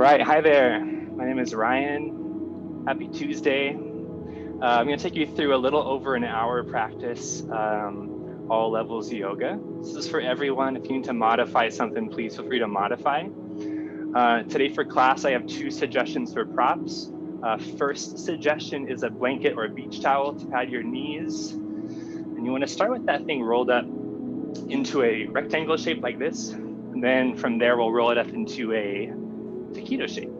right, hi there. My name is Ryan. Happy Tuesday. I'm going to take you through a little over an hour practice, all levels yoga. This is for everyone. If you need to modify something, please feel free to modify. Today for class, I have two suggestions for props. First suggestion is a blanket or a beach towel to pad your knees. And you want to start with that thing rolled up into a rectangle shape like this. And then from there, we'll roll it up into a taquito shape.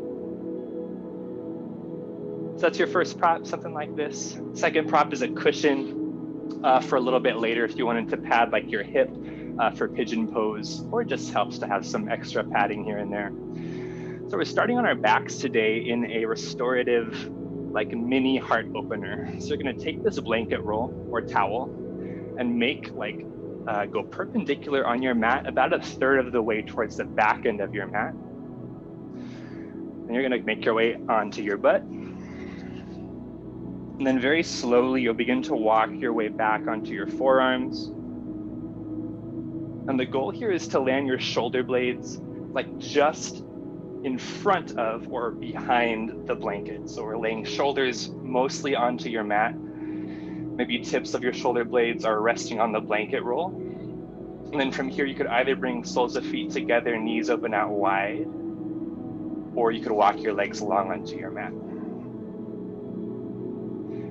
So that's your first prop, something like this. Second prop is a cushion for a little bit later if you wanted to pad like your hip for pigeon pose, or it just helps to have some extra padding here and there. So we're starting on our backs today in a restorative, like mini heart opener. So you're gonna take this blanket roll or towel and make like, go perpendicular on your mat about a third of the way towards the back end of your mat. And you're gonna make your way onto your butt. And then very slowly, you'll begin to walk your way back onto your forearms. And the goal here is to land your shoulder blades like just in front of or behind the blanket. So we're laying shoulders mostly onto your mat. Maybe tips of your shoulder blades are resting on the blanket roll. And then from here, you could either bring soles of feet together, knees open out wide, or you could walk your legs long onto your mat.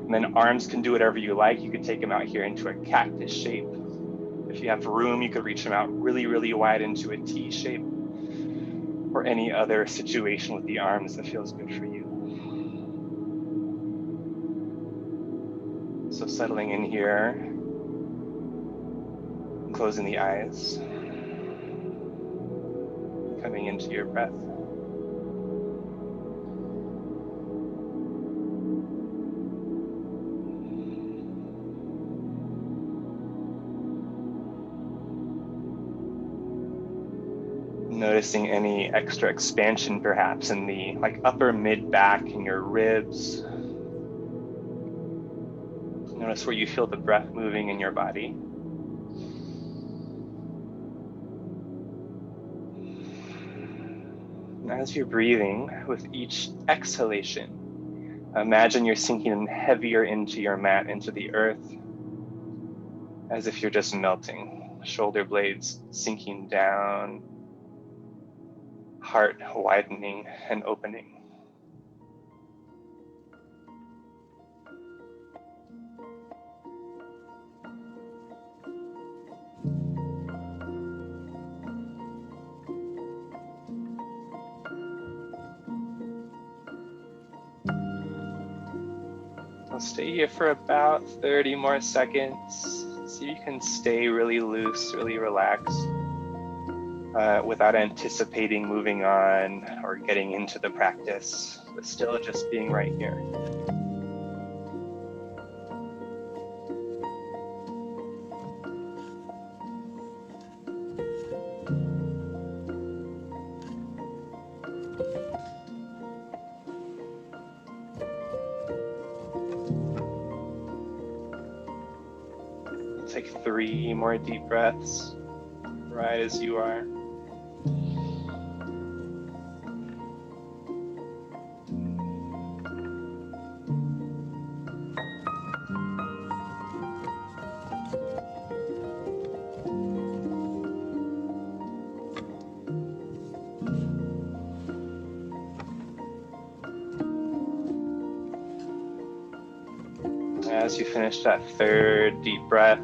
And then arms can do whatever you like. You could take them out here into a cactus shape. If you have room, you could reach them out really, really wide into a T shape, or any other situation with the arms that feels good for you. So settling in here, closing the eyes, coming into your breath. Noticing any extra expansion perhaps in the like upper mid back and your ribs. Notice where you feel the breath moving in your body. And as you're breathing, with each exhalation, imagine you're sinking heavier into your mat, into the earth, as if you're just melting. Shoulder blades sinking down, heart widening and opening. I'll stay here for about 30 more seconds. See if you can stay really loose, really relaxed, without anticipating moving on or getting into the practice, but still just being right here. Take 3 more deep breaths, right as you are. As you finish that third deep breath,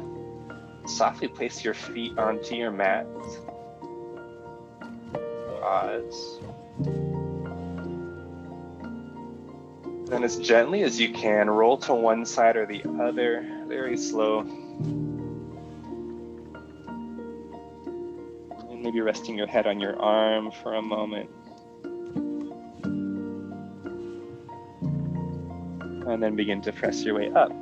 softly place your feet onto your mat. Pause. Then as gently as you can, roll to one side or the other, very slow. And maybe resting your head on your arm for a moment. And then begin to press your way up.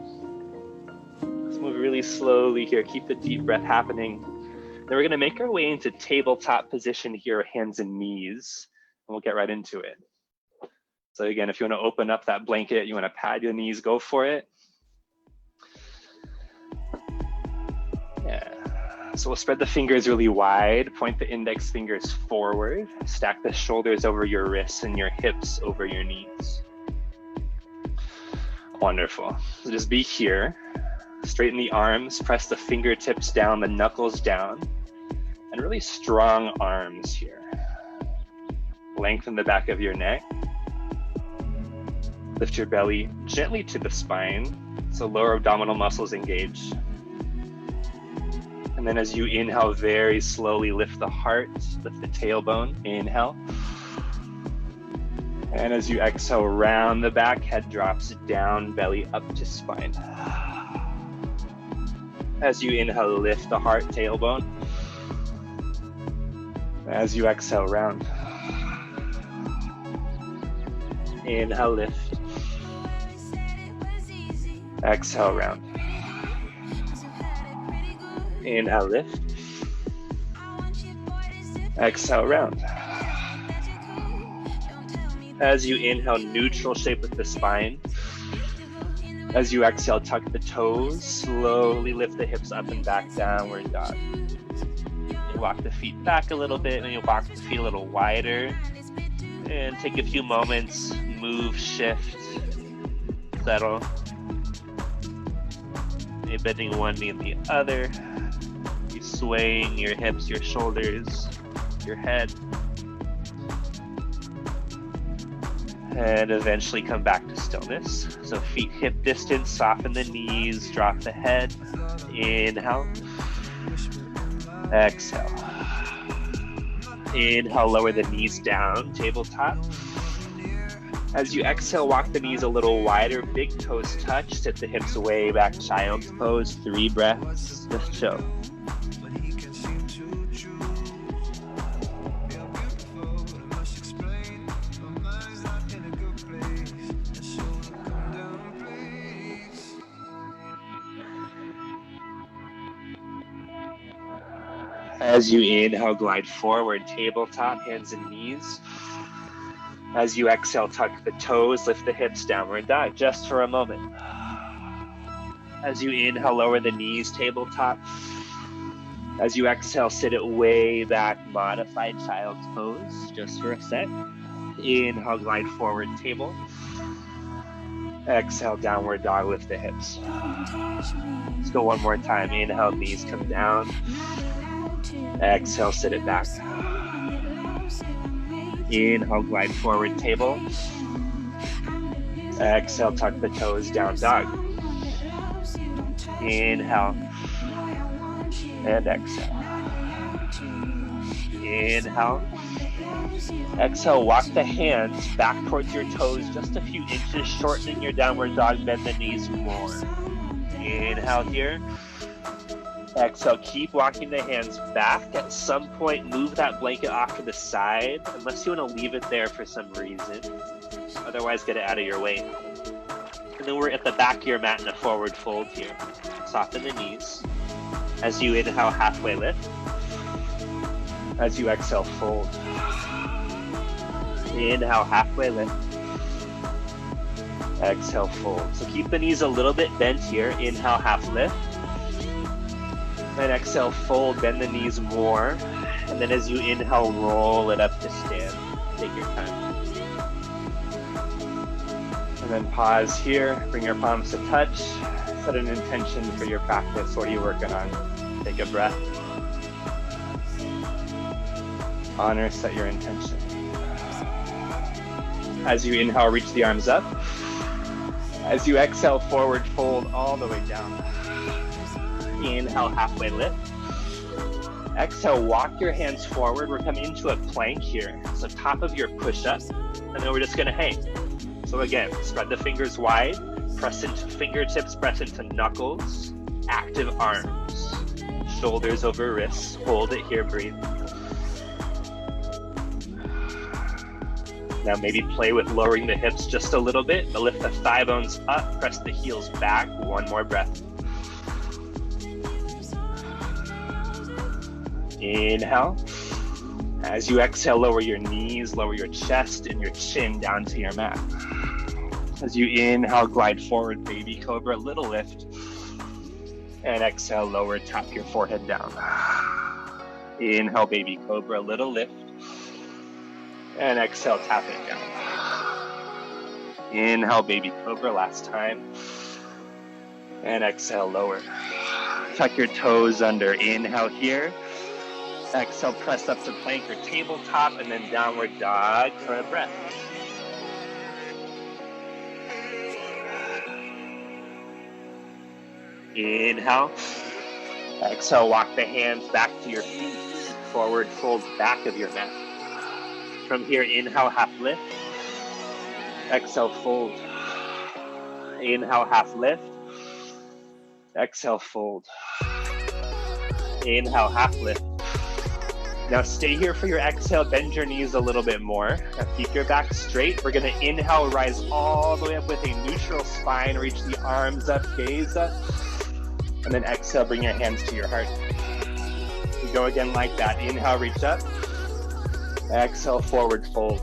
Let's move really slowly here. Keep the deep breath happening. Then we're gonna make our way into tabletop position here, hands and knees, and we'll get right into it. So again, if you wanna open up that blanket, you wanna pad your knees, go for it. Yeah, So we'll spread the fingers really wide, point the index fingers forward, stack the shoulders over your wrists and your hips over your knees. Wonderful. So just be here. Straighten the arms, press the fingertips down, the knuckles down, and really strong arms here. Lengthen the back of your neck. Lift your belly gently to the spine, so lower abdominal muscles engage. And then as you inhale, very slowly lift the heart, lift the tailbone, inhale. And as you exhale, round the back, head drops down, belly up to spine. As you inhale, lift the heart, tailbone. As you exhale, round. Inhale, lift. Exhale, round. Inhale, lift. Exhale, round. As you inhale, neutral shape with the spine. As you exhale, tuck the toes. Slowly lift the hips up and back, downward dog. You walk the feet back a little bit, and you walk the feet a little wider. And take a few moments, move, shift, settle. Maybe bending one knee and the other. You swaying your hips, your shoulders, your head. And eventually come back to stillness. So feet hip distance, soften the knees, drop the head. Inhale. Exhale. Inhale, lower the knees down, tabletop. As you exhale, walk the knees a little wider, big toes touch, sit the hips way back, child's pose, 3 breaths, just chill. As you inhale, glide forward, tabletop, hands and knees. As you exhale, tuck the toes, lift the hips, downward dog, just for a moment. As you inhale, lower the knees, tabletop. As you exhale, sit it way back, modified child's pose, just for a sec. Inhale, glide forward, table. Exhale, downward dog, lift the hips. Let's go one more time. Inhale, knees come down. Exhale, sit it back. Inhale, glide forward, table. Exhale, tuck the toes, down dog. Inhale. And exhale. Inhale. Exhale, walk the hands back towards your toes just a few inches, shortening your downward dog, bend the knees more. Inhale here. Exhale, keep walking the hands back. At some point, move that blanket off to the side, unless you want to leave it there for some reason. Otherwise, get it out of your way. And then we're at the back of your mat in a forward fold here. Soften the knees. As you inhale, halfway lift. As you exhale, fold. Inhale, halfway lift. Exhale, fold. So keep the knees a little bit bent here. Inhale, half lift. And exhale, fold, bend the knees more. And then as you inhale, roll it up to stand. Take your time. And then pause here, bring your palms to touch. Set an intention for your practice. What are you working on? Take a breath. Honor, set your intention. As you inhale, reach the arms up. As you exhale, forward fold all the way down. Inhale, halfway lift. Exhale, walk your hands forward. We're coming into a plank here. So top of your push-up, and then we're just gonna hang. So again, spread the fingers wide, press into fingertips, press into knuckles, active arms, shoulders over wrists. Hold it here, breathe. Now maybe play with lowering the hips just a little bit, but lift the thigh bones up, press the heels back. One more breath. Inhale. As you exhale, lower your knees, lower your chest and your chin down to your mat. As you inhale, glide forward, baby cobra, little lift. And exhale, lower, tap your forehead down. Inhale, baby cobra, little lift. And exhale, tap it down. Inhale, baby cobra, last time. And exhale, lower. Tuck your toes under. Inhale here. Exhale, press up to plank or tabletop, and then downward dog for a breath. Inhale. Exhale, walk the hands back to your feet. Forward fold back of your mat. From here, inhale, half lift. Exhale, fold. Inhale, half lift. Exhale, fold. Inhale, half lift. Now stay here for your exhale, bend your knees a little bit more. Now keep your back straight. We're gonna inhale, rise all the way up with a neutral spine, reach the arms up, gaze up. And then exhale, bring your hands to your heart. We go again like that. Inhale, reach up. Exhale, forward fold.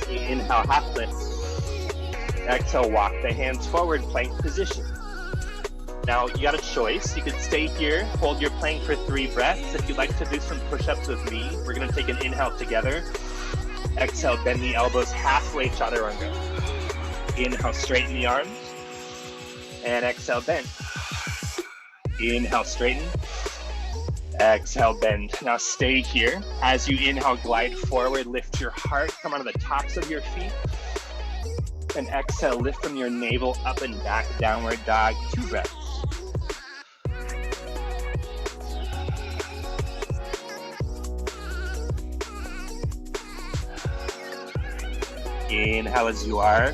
Inhale, half lift. Exhale, walk the hands forward, plank position. Now you got a choice. You could stay here, hold your plank for 3 breaths. If you'd like to do some push-ups with me, we're gonna take an inhale together. Exhale, bend the elbows halfway, chaturanga. Inhale, straighten the arms. And exhale, bend. Inhale, straighten. Exhale, bend. Now stay here. As you inhale, glide forward, lift your heart, come onto the tops of your feet. And exhale, lift from your navel up and back, downward dog, 2 breaths. Inhale as you are.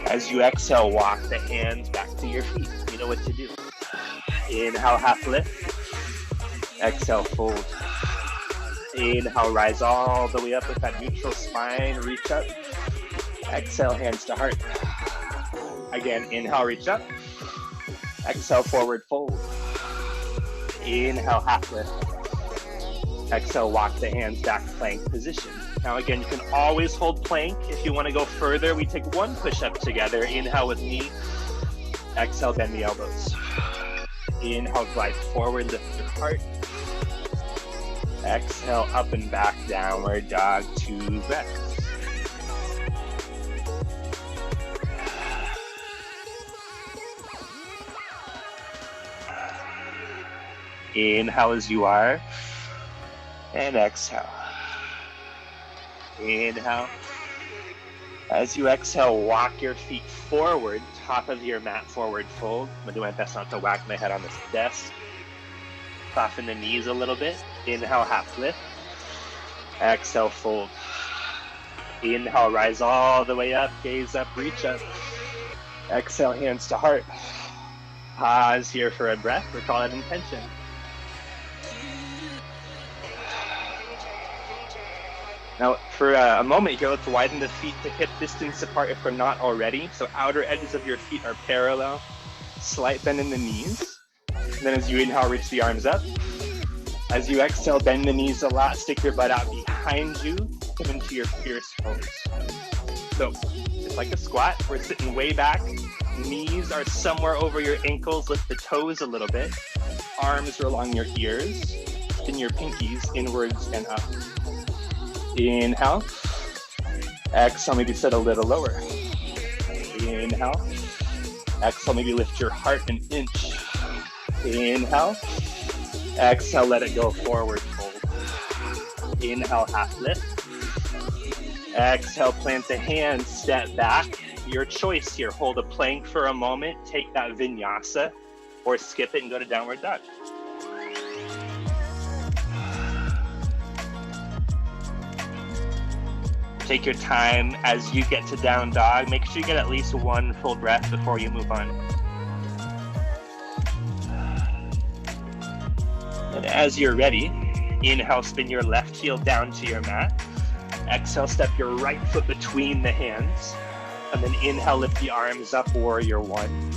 As you exhale, walk the hands back to your feet. You know what to do. Inhale, half lift. Exhale, fold. Inhale, rise all the way up with that neutral spine. Reach up. Exhale, hands to heart. Again, inhale, reach up. Exhale, forward fold. Inhale, half lift. Exhale, walk the hands back, plank position. Now again, you can always hold plank. If you want to go further, we take 1 push-up together. Inhale with me. Exhale, bend the elbows. Inhale, glide forward, lift your heart. Exhale, up and back, downward dog, 2 breaths. Inhale as you are, and exhale. Inhale. As you exhale, walk your feet forward, top of your mat, forward fold. I'm gonna do my best not to whack my head on this desk. Soften the knees a little bit. Inhale, half lift. Exhale, fold. Inhale, rise all the way up, gaze up, reach up. Exhale, hands to heart. Pause here for a breath. We're calling it intention. Now, for a moment here, let's widen the feet to hip distance apart if we're not already. So outer edges of your feet are parallel. Slight bend in the knees. And then as you inhale, reach the arms up. As you exhale, bend the knees a lot. Stick your butt out behind you. Come into your fierce pose. So, just like a squat, we're sitting way back. Knees are somewhere over your ankles. Lift the toes a little bit. Arms are along your ears. Spin your pinkies inwards and up. Inhale. Exhale, maybe sit a little lower. Inhale. Exhale, maybe lift your heart an inch. Inhale. Exhale, let it go forward fold. Inhale, half lift. Exhale, plant the hands, step back. Your choice here. Hold a plank for a moment. Take that vinyasa or skip it and go to downward dog. Take your time as you get to down dog. Make sure you get at least 1 full breath before you move on. And as you're ready, inhale, spin your left heel down to your mat. Exhale, step your right foot between the hands. And then inhale, lift the arms up, warrior 1.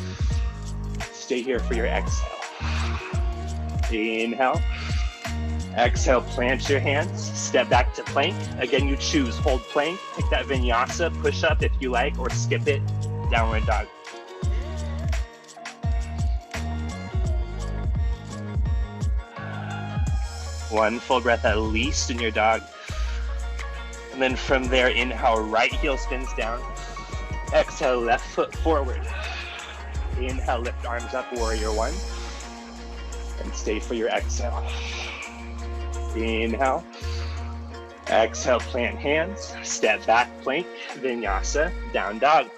Stay here for your exhale. Inhale. Exhale, plant your hands, step back to plank. Again, you choose, hold plank, take that vinyasa, push up if you like, or skip it, downward dog. One full breath at least in your dog. And then from there, inhale, right heel spins down. Exhale, left foot forward. Inhale, lift arms up, warrior one. And stay for your exhale. Inhale. Exhale, plant hands. Step back, plank, vinyasa, down dog.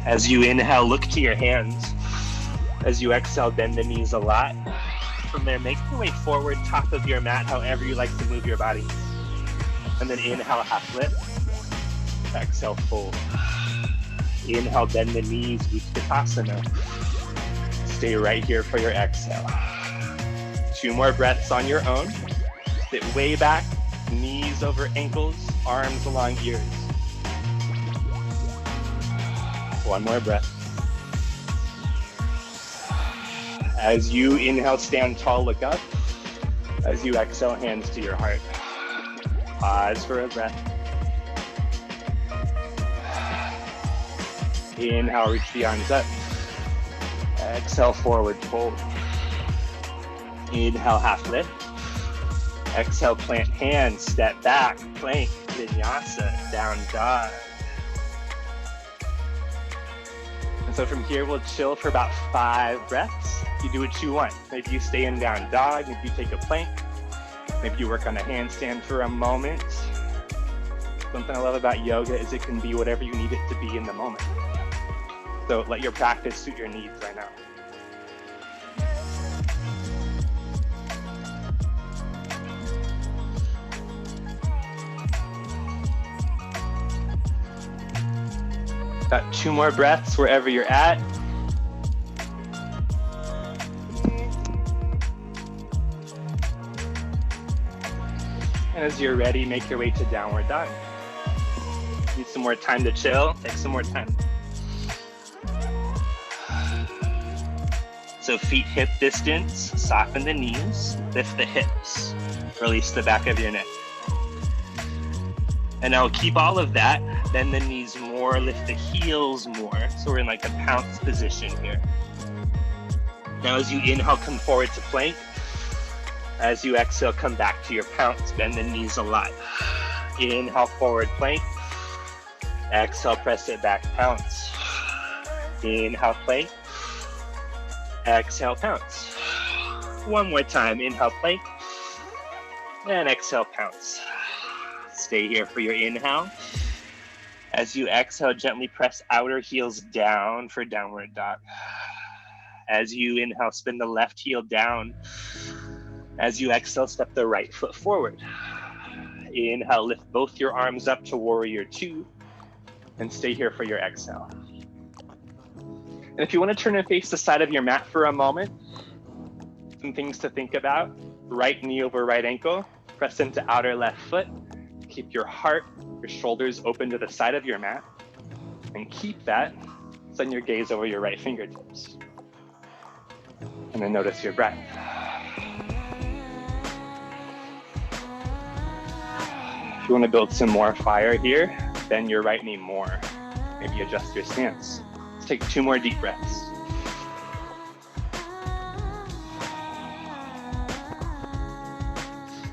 As you inhale, look to your hands. As you exhale, bend the knees a lot. From there, make your way forward, top of your mat, however you like to move your body. And then inhale, half lift. Exhale, fold. Inhale, bend the knees, Utkatasana. Stay right here for your exhale. 2 more breaths on your own. Sit way back, knees over ankles, arms along ears. 1 more breath. As you inhale, stand tall, look up. As you exhale, hands to your heart. Pause for a breath. Inhale, reach the arms up. Exhale, forward fold. Inhale, half lift. Exhale, plant hands, step back, plank, vinyasa, down dog. And so from here, we'll chill for about 5 breaths. You do what you want. Maybe you stay in down dog, maybe you take a plank, maybe you work on a handstand for a moment. Something I love about yoga is it can be whatever you need it to be in the moment. So let your practice suit your needs right now. Got 2 more breaths wherever you're at. And as you're ready, make your way to downward dog. Need some more time to chill, take some more time. So feet hip distance, soften the knees, lift the hips, release the back of your neck. And now keep all of that, bend the knees more, lift the heels more. So we're in like a pounce position here. Now as you inhale, come forward to plank. As you exhale, come back to your pounce, bend the knees a lot. Inhale, forward plank. Exhale, press it back, pounce. Inhale, plank. Exhale, pounce. 1 more time, inhale, plank. And exhale, pounce. Stay here for your inhale. As you exhale, gently press outer heels down for downward dog. As you inhale, spin the left heel down. As you exhale, step the right foot forward. Inhale, lift both your arms up to warrior 2. And stay here for your exhale. And if you want to turn and face the side of your mat for a moment, some things to think about. Right knee over right ankle. Press into outer left foot. Keep your heart, your shoulders open to the side of your mat. And keep that. Send your gaze over your right fingertips. And then notice your breath. If you want to build some more fire here, bend your right knee more. Maybe adjust your stance. Let's take 2 more deep breaths.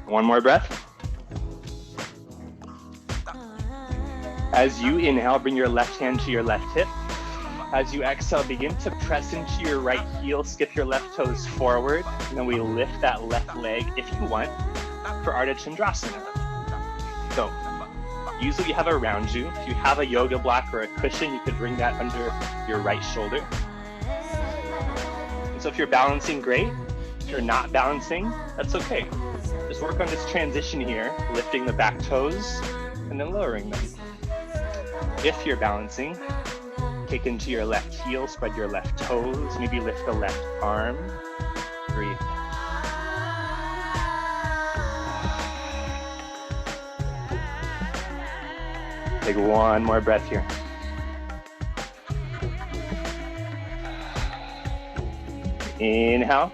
One more breath. As you inhale, bring your left hand to your left hip. As you exhale, begin to press into your right heel, skip your left toes forward, and then we lift that left leg, if you want, for Ardha Chandrasana. So, use what you have around you. If you have a yoga block or a cushion, you could bring that under your right shoulder. And so if you're balancing, great. If you're not balancing, that's okay. Just work on this transition here, lifting the back toes and then lowering them. If you're balancing, kick into your left heel, spread your left toes, maybe lift the left arm. Breathe. Take 1 more breath here. Inhale.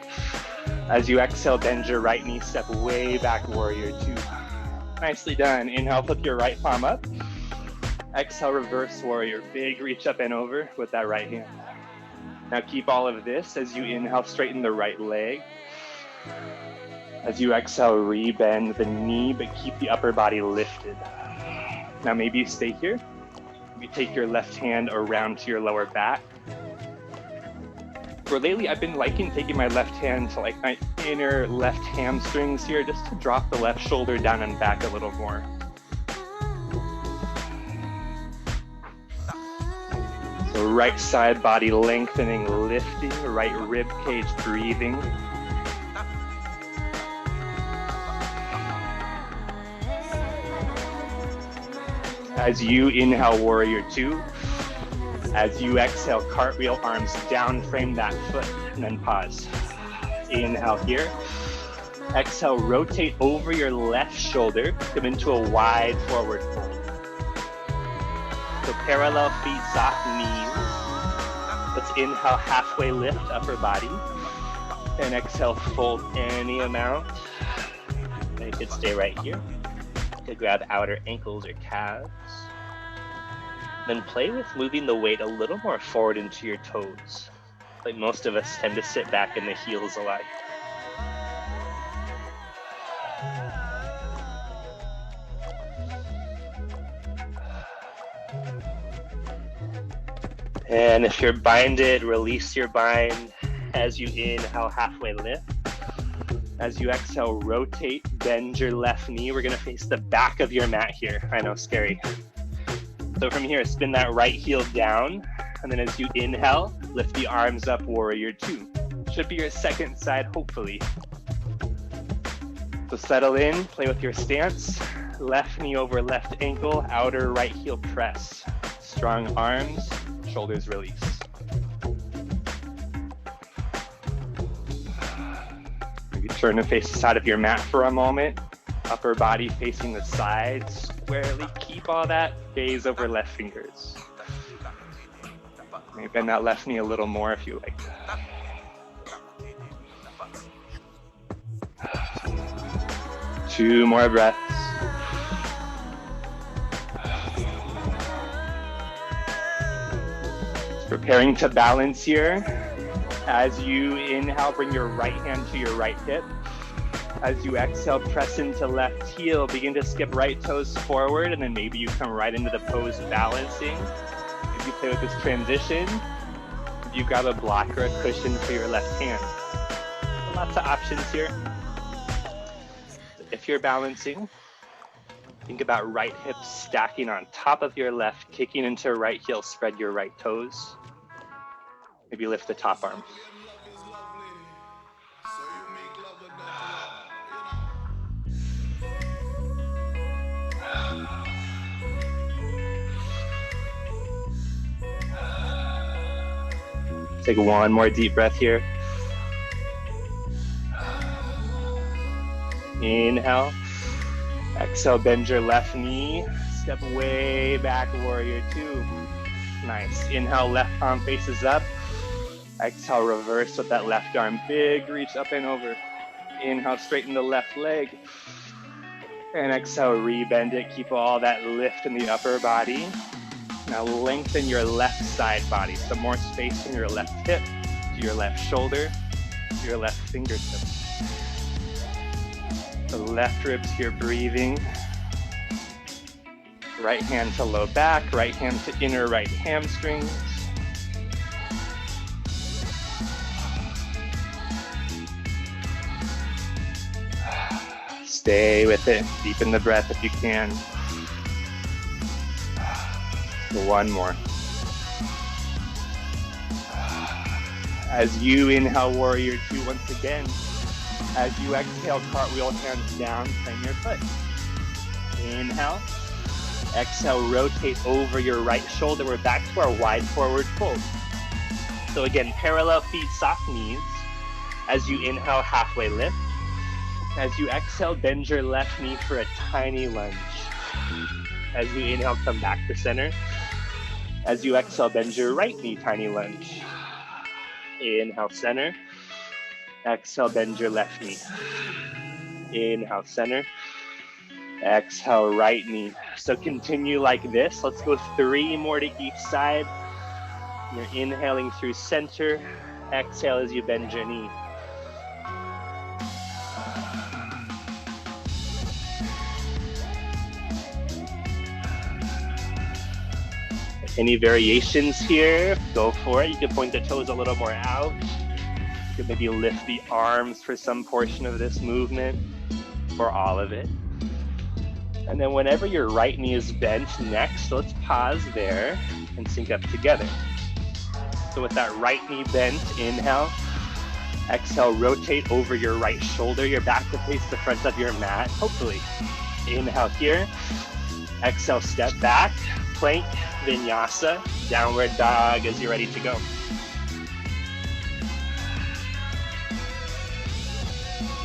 As you exhale, bend your right knee, step way back, warrior 2. Nicely done. Inhale, flip your right palm up. Exhale, reverse warrior. Big reach up and over with that right hand. Now keep all of this as you inhale, straighten the right leg. As you exhale, rebend the knee, but keep the upper body lifted. Now maybe you stay here. Maybe take your left hand around to your lower back. For lately, I've been liking taking my left hand to like my inner left hamstrings here, just to drop the left shoulder down and back a little more. So right side body lengthening, lifting, right rib cage breathing. As you inhale, warrior two. As you exhale, cartwheel, arms down, frame that foot, and then pause. Inhale here. Exhale, rotate over your left shoulder, come into a wide forward fold. So parallel feet, soft knees. Let's inhale, halfway lift, upper body. And exhale, fold any amount. And you could stay right here. You could grab outer ankles or calves. Then play with moving the weight a little more forward into your toes. Like most of us tend to sit back in the heels a lot. And if you're binded, release your bind as you inhale, halfway lift. As you exhale, rotate, bend your left knee. We're gonna face the back of your mat here. I know, scary. So from here, spin that right heel down. And then as you inhale, lift the arms up, warrior two. Should be your second side, hopefully. So settle in, play with your stance. Left knee over left ankle, outer right heel press. Strong arms, shoulders release. Maybe turn to face the side of your mat for a moment. Upper body facing the side, squarely. Keep all that gaze over left fingers. Maybe bend that left knee a little more if you like. Two more breaths. Preparing to balance here. As you inhale, bring your right hand to your right hip. As you exhale, press into left heel, begin to skip right toes forward, and then maybe you come right into the pose balancing. If you play with this transition, you grab a block or a cushion for your left hand. Lots of options here. If you're balancing, think about right hip stacking on top of your left, kicking into right heel, spread your right toes. Maybe lift the top arm. Take one more deep breath here. Inhale. Exhale, bend your left knee. Step way back, warrior two. Nice. Inhale, left palm faces up. Exhale, reverse with that left arm. Big reach up and over. Inhale, straighten the left leg. And exhale, rebend it. Keep all that lift in the upper body. Now lengthen your left side body. Some more space from your left hip to your left shoulder to your left fingertip. The left ribs here breathing. Right hand to low back, right hand to inner right hamstrings. Stay with it. Deepen the breath if you can. One more. As you inhale, warrior two once again. As you exhale, cartwheel, hands down, claim your foot. Inhale. Exhale, rotate over your right shoulder. We're back to our wide forward fold. So again, parallel feet, soft knees. As you inhale, halfway lift. As you exhale, bend your left knee for a tiny lunge. As you inhale, come back to center. As you exhale, bend your right knee, tiny lunge. Inhale, center. Exhale, bend your left knee. Inhale, center. Exhale, right knee. So continue like this. Let's go 3 more to each side. You're inhaling through center. Exhale as you bend your knee. Any variations here? Go for it. You can point the toes a little more out. You can maybe lift the arms for some portion of this movement or all of it. And then whenever your right knee is bent next, let's pause there and sync up together. So with that right knee bent, inhale. Exhale, rotate over your right shoulder. You're back to face the front of your mat, hopefully. Inhale here. Exhale, step back. Plank, Vinyasa, downward dog as you're ready to go.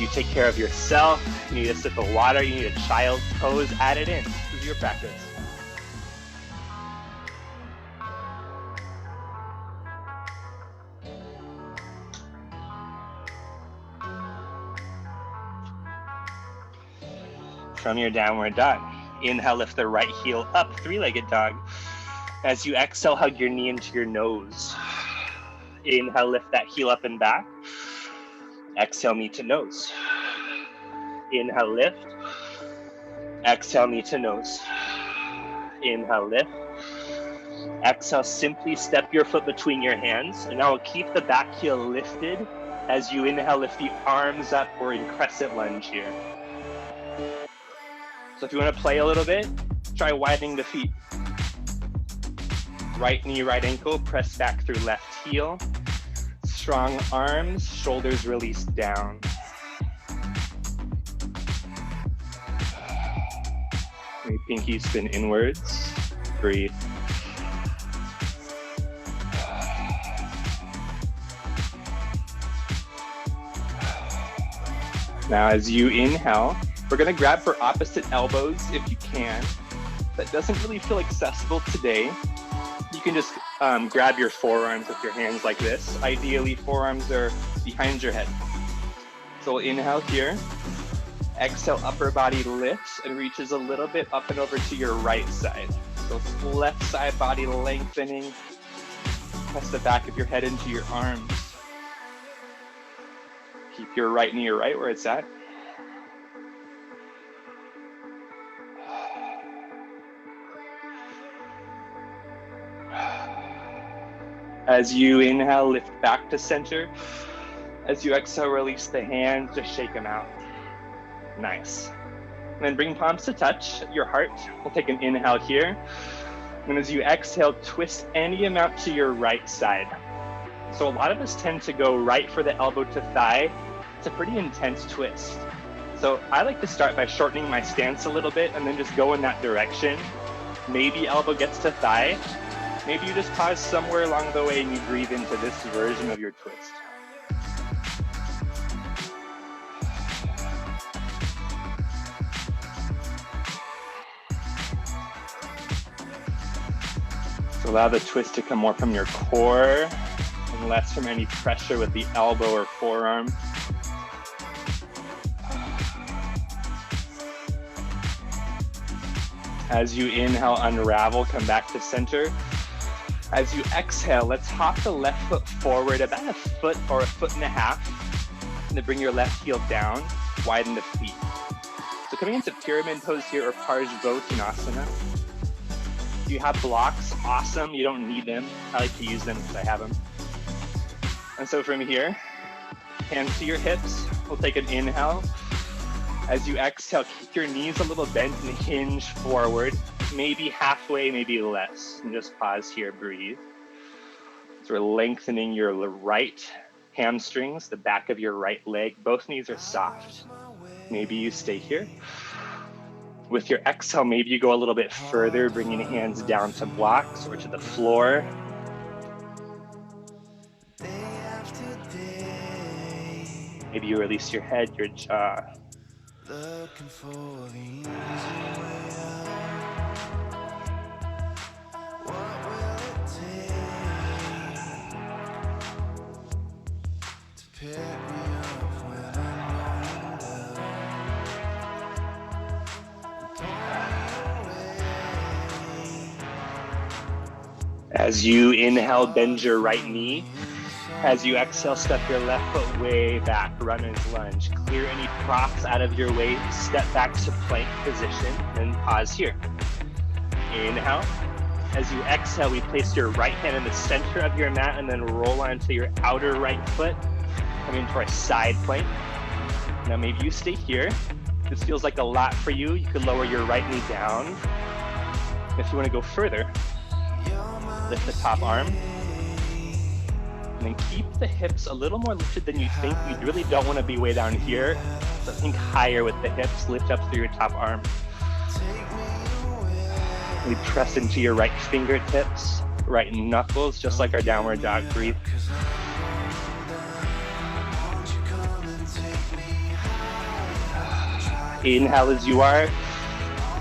You take care of yourself. You need a sip of water. You need a child's pose. Add it in. This is your practice. From your downward dog, inhale, lift the right heel up, 3-legged dog. As you exhale, hug your knee into your nose. Inhale, lift that heel up and back. Exhale, knee to nose. Inhale, lift. Exhale, knee to nose. Inhale, lift. Exhale, simply step your foot between your hands. And now keep the back heel lifted. As you inhale, lift the arms up. We're in crescent lunge here. So if you want to play a little bit, try widening the feet. Right knee, right ankle, press back through left heel. Strong arms, shoulders released down. Maybe pinky spin inwards. Breathe. Now as you inhale, we're gonna grab for opposite elbows if you can. That doesn't really feel accessible today. You can just grab your forearms with your hands like this. Ideally, forearms are behind your head. So we'll inhale here. Exhale, upper body lifts and reaches a little bit up and over to your right side. So left side body lengthening. Press the back of your head into your arms. Keep your right knee right where it's at. As you inhale, lift back to center. As you exhale, release the hands, just shake them out. Nice. And then bring palms to touch your heart. We'll take an inhale here. And as you exhale, twist any amount to your right side. So a lot of us tend to go right for the elbow to thigh. It's a pretty intense twist. So I like to start by shortening my stance a little bit and then just go in that direction. Maybe elbow gets to thigh. Maybe you just pause somewhere along the way and you breathe into this version of your twist. So allow the twist to come more from your core and less from any pressure with the elbow or forearm. As you inhale, unravel, come back to center. As you exhale, let's hop the left foot forward about a foot or a foot and a half. And then bring your left heel down, widen the feet. So coming into pyramid pose here or Parsvottanasana. If you have blocks, awesome. You don't need them. I like to use them because I have them. And so from here, hands to your hips. We'll take an inhale. As you exhale, keep your knees a little bent and hinge forward. Maybe halfway, maybe less. And just pause here, breathe. So we're lengthening your right hamstrings, the back of your right leg. Both knees are soft. Maybe you stay here. With your exhale, maybe you go a little bit further, bringing hands down to blocks or to the floor. Maybe you release your head, your jaw. Looking for the easy way out. What will it take to pick me up when I'm going down? As you inhale, bend your right knee. As you exhale, step your left foot way back, runner's lunge. Clear any props out of your way, step back to plank position, and pause here. Inhale. As you exhale, we place your right hand in the center of your mat and then roll onto your outer right foot, coming into our side plank. Now maybe you stay here. This feels like a lot for you. You could lower your right knee down. If you want to go further, lift the top arm. And then keep the hips a little more lifted than you think. You really don't want to be way down here. So think higher with the hips. Lift up through your top arm. We press into your right fingertips, right knuckles, just like our downward dog. Breathe. Inhale as you are.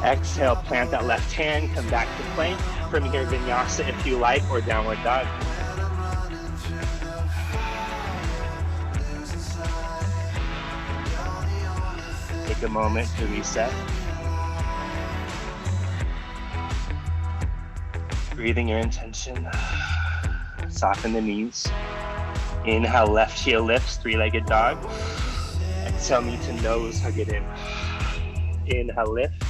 Exhale, plant that left hand, come back to plank. From here, Vinyasa if you like, or downward dog. Take a moment to reset. Breathing your intention. Soften the knees. Inhale, left heel lifts, three-legged dog. Exhale, knee to nose, hug it in. Inhale, lift.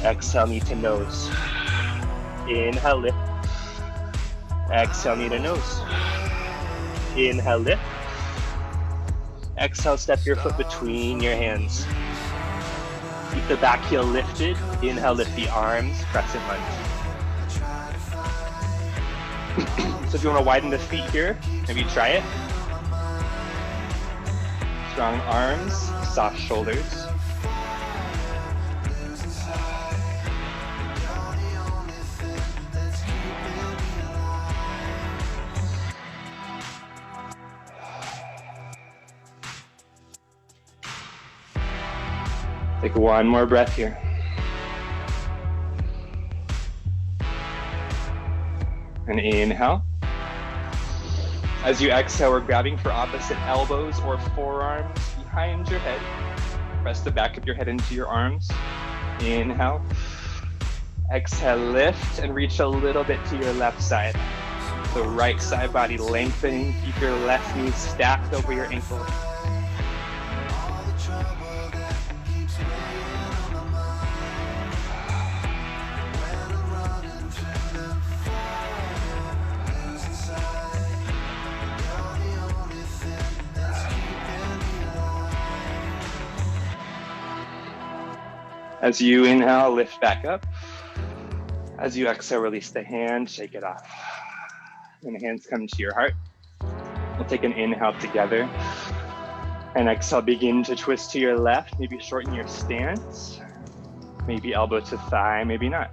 Exhale, knee to nose. Inhale, lift. Exhale, knee to nose. Inhale, lift. Exhale, step your foot between your hands. Keep the back heel lifted. Inhale, lift the arms, crescent lunge. So if you want to widen the feet here, maybe try it. Strong arms, soft shoulders. Take one more breath here. And inhale. As you exhale, we're grabbing for opposite elbows or forearms behind your head. Press the back of your head into your arms. Inhale. Exhale, lift and reach a little bit to your left side. The right side body lengthening. Keep your left knee stacked over your ankle. As you inhale, lift back up. As you exhale, release the hand, shake it off. And the hands come to your heart. We'll take an inhale together. And exhale, begin to twist to your left. Maybe shorten your stance. Maybe elbow to thigh, maybe not.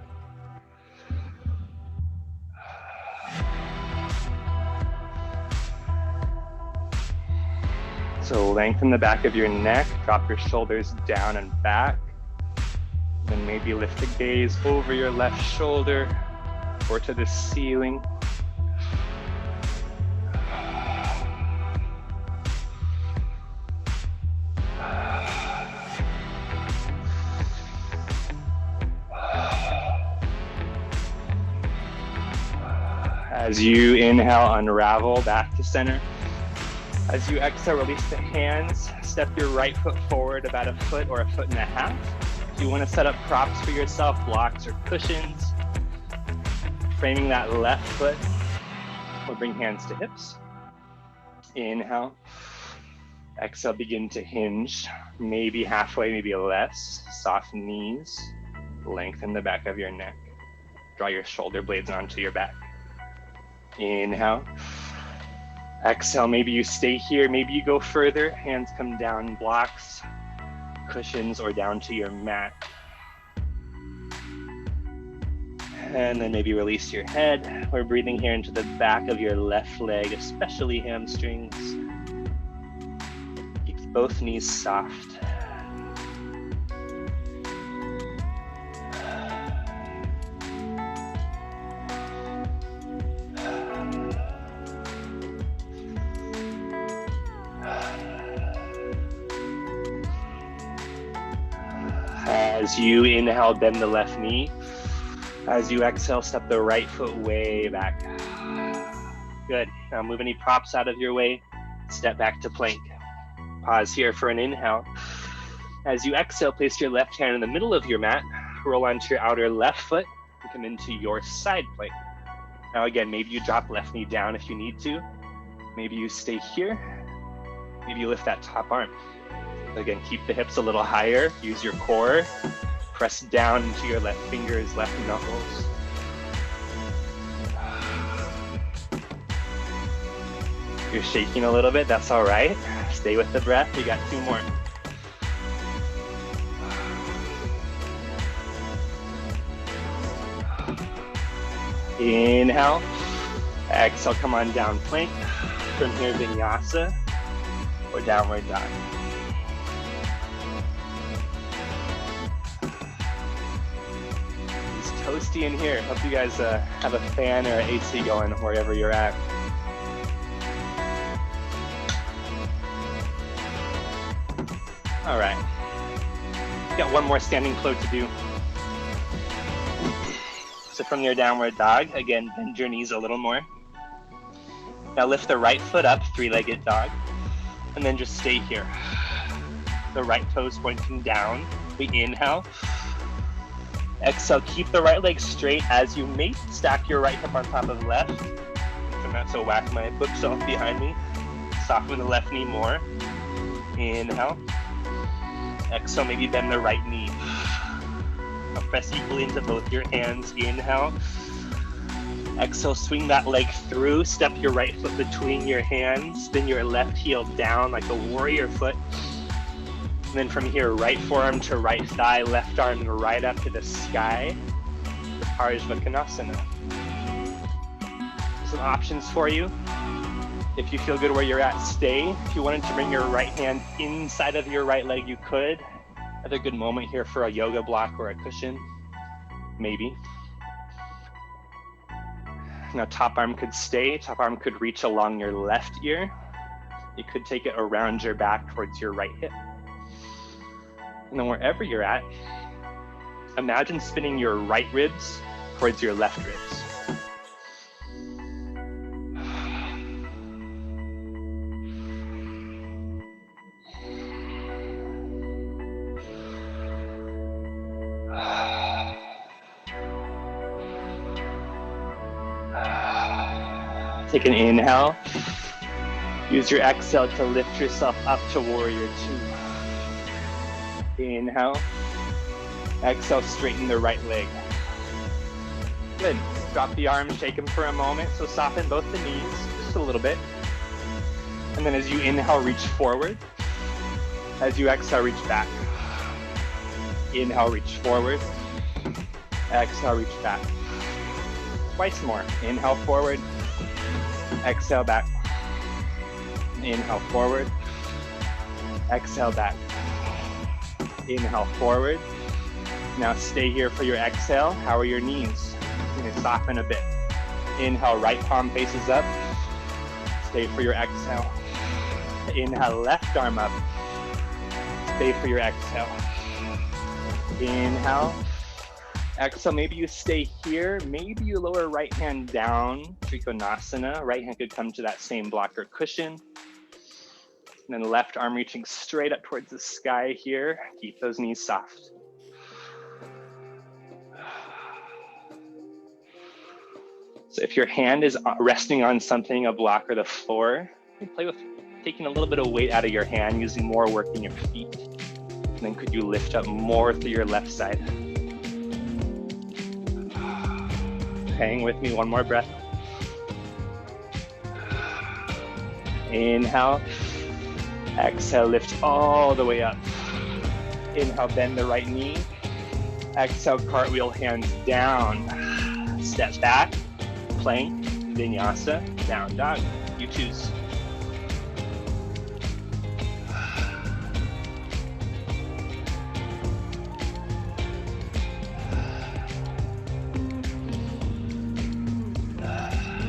So lengthen the back of your neck, drop your shoulders down and back. Then maybe lift the gaze over your left shoulder or to the ceiling. As you inhale, unravel back to center. As you exhale, release the hands. Step your right foot forward about a foot or a foot and a half. If you want to set up props for yourself, blocks or cushions, framing that left foot, we'll bring hands to hips. Inhale. Exhale, begin to hinge, maybe halfway, maybe less. Soften knees, lengthen the back of your neck. Draw your shoulder blades onto your back. Inhale. Exhale, maybe you stay here, maybe you go further. Hands come down, blocks, cushions, or down to your mat. And then maybe release your head. We're breathing here into the back of your left leg, especially hamstrings. Keep both knees soft. As you inhale, bend the left knee. As you exhale, step the right foot way back. Good. Now move any props out of your way. Step back to plank. Pause here for an inhale. As you exhale, place your left hand in the middle of your mat. Roll onto your outer left foot and come into your side plank. Now again, maybe you drop left knee down if you need to. Maybe you stay here. Maybe you lift that top arm. Again, keep the hips a little higher. Use your core. Press down into your left fingers, left knuckles. You're shaking a little bit, that's all right. Stay with the breath, you got 2 more. Inhale. Exhale, come on down plank. From here, Vinyasa or downward dog. It's toasty in here. Hope you guys have a fan or an AC going wherever you're at. All right. Got 1 more standing float to do. So from your downward dog, again, bend your knees a little more. Now lift the right foot up, 3-legged dog, and then just stay here. The right toes pointing down. We inhale. Exhale, keep the right leg straight as you may stack your right hip on top of left. Try not to whack my bookshelf behind me. Soften the left knee more. Inhale. Exhale, maybe bend the right knee. Now press equally into both your hands. Inhale. Exhale, swing that leg through. Step your right foot between your hands. Then your left heel down like a warrior foot. And then from here, right forearm to right thigh, left arm right up to the sky. Parsvakonasana. Some options for you. If you feel good where you're at, stay. If you wanted to bring your right hand inside of your right leg, you could. Another good moment here for a yoga block or a cushion, maybe. Now top arm could stay. Top arm could reach along your left ear. You could take it around your back towards your right hip. And then wherever you're at, imagine spinning your right ribs towards your left ribs. Take an inhale. Use your exhale to lift yourself up to warrior 2. Inhale. Exhale, straighten the right leg. Good. Drop the arms, shake them for a moment. So soften both the knees just a little bit. And then as you inhale, reach forward. As you exhale, reach back. Inhale, reach forward. Exhale, reach back. Twice more. Inhale, forward. Exhale, back. Inhale, forward. Exhale, back. Inhale, forward. Now stay here for your exhale. How are your knees? You can soften a bit. Inhale, right palm faces up. Stay for your exhale. Inhale, left arm up. Stay for your exhale. Inhale. Exhale, maybe you stay here. Maybe you lower right hand down, Trikonasana. Right hand could come to that same block or cushion. And then left arm reaching straight up towards the sky here. Keep those knees soft. So if your hand is resting on something, a block or the floor, play with taking a little bit of weight out of your hand, using more work in your feet. And then could you lift up more through your left side? Hang with me, 1 more breath. Inhale. Exhale, lift all the way up. Inhale, bend the right knee. Exhale, cartwheel, hands down. Step back, plank, vinyasa, down dog. You choose.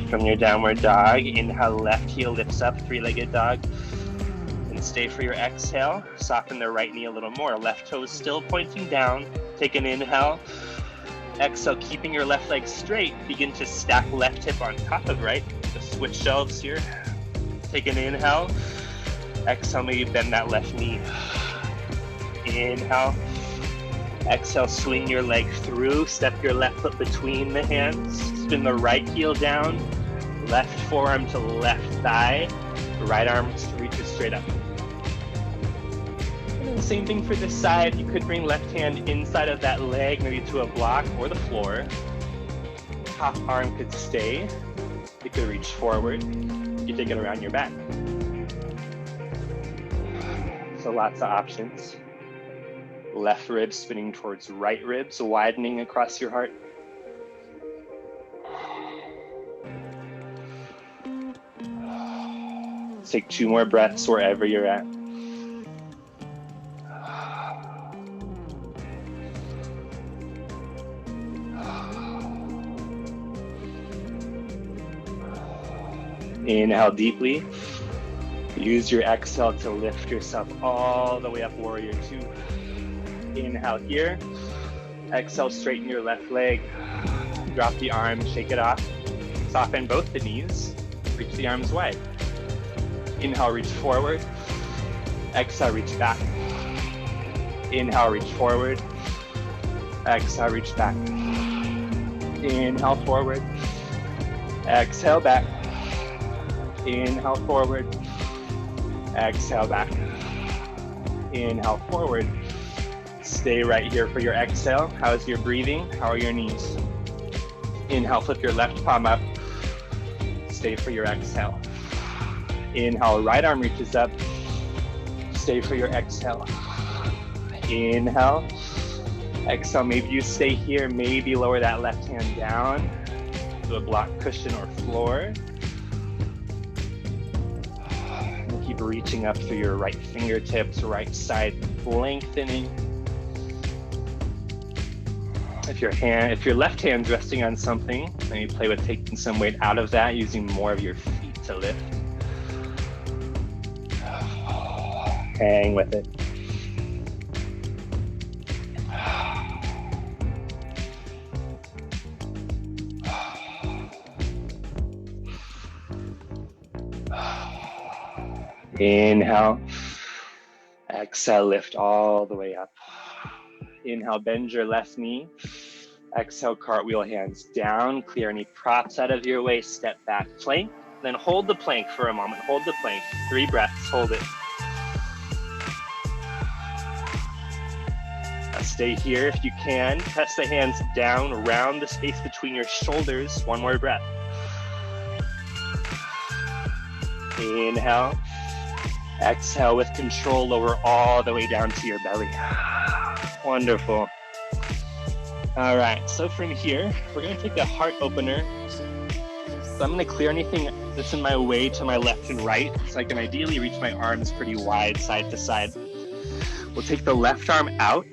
From your downward dog, inhale, left heel lifts up, 3-legged dog. And stay for your exhale. Soften the right knee a little more. Left toe still pointing down. Take an inhale. Exhale, keeping your left leg straight, begin to stack left hip on top of right. Just switch shelves here. Take an inhale. Exhale, maybe bend that left knee. Inhale. Exhale, swing your leg through. Step your left foot between the hands. Spin the right heel down. Left forearm to left thigh. Right arm reaches straight up. And then the same thing for this side. You could bring left hand inside of that leg, maybe to a block or the floor. Top arm could stay. You could reach forward. You could take it around your back. So lots of options. Left rib spinning towards right ribs, widening across your heart. Let's take 2 more breaths wherever you're at. Inhale deeply. Use your exhale to lift yourself all the way up, warrior 2. Inhale here. Exhale, straighten your left leg. Drop the arms, shake it off. Soften both the knees. Reach the arms wide. Inhale, reach forward. Exhale, reach back. Inhale, reach forward. Exhale, reach back. Inhale, forward. Exhale, back. Inhale, forward. Exhale, back. Inhale, forward. Stay right here for your exhale. How's your breathing? How are your knees? Inhale, flip your left palm up. Stay for your exhale. Inhale, right arm reaches up. Stay for your exhale. Inhale. Exhale, maybe you stay here. Maybe lower that left hand down to a block, cushion, or floor. And keep reaching up through your right fingertips, right side lengthening. If your left hand's resting on something, maybe play with taking some weight out of that, using more of your feet to lift. Hang with it. Inhale. Exhale, lift all the way up. Inhale, bend your left knee. Exhale, cartwheel hands down. Clear any props out of your way. Step back, plank. Then hold the plank for a moment. Hold the plank. 3 breaths. Hold it. Now stay here if you can. Press the hands down around the space between your shoulders. 1 more breath. Inhale. Exhale with control. Lower all the way down to your belly. Wonderful. All right, so from here, we're gonna take a heart opener. So I'm gonna clear anything that's in my way to my left and right, so I can ideally reach my arms pretty wide, side to side. We'll take the left arm out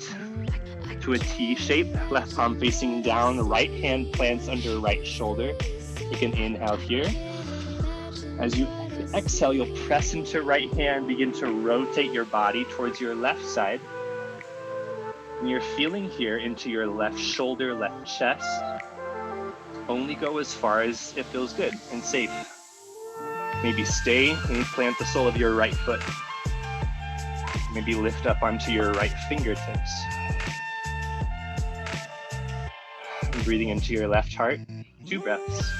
to a T shape, left palm facing down, the right hand plants under right shoulder. Take an inhale here. As you exhale, you'll press into right hand, begin to rotate your body towards your left side. And you're feeling here into your left shoulder, left chest. Only go as far as it feels good and safe. Maybe stay, maybe plant the sole of your right foot. Maybe lift up onto your right fingertips. And breathing into your left heart, 2 breaths.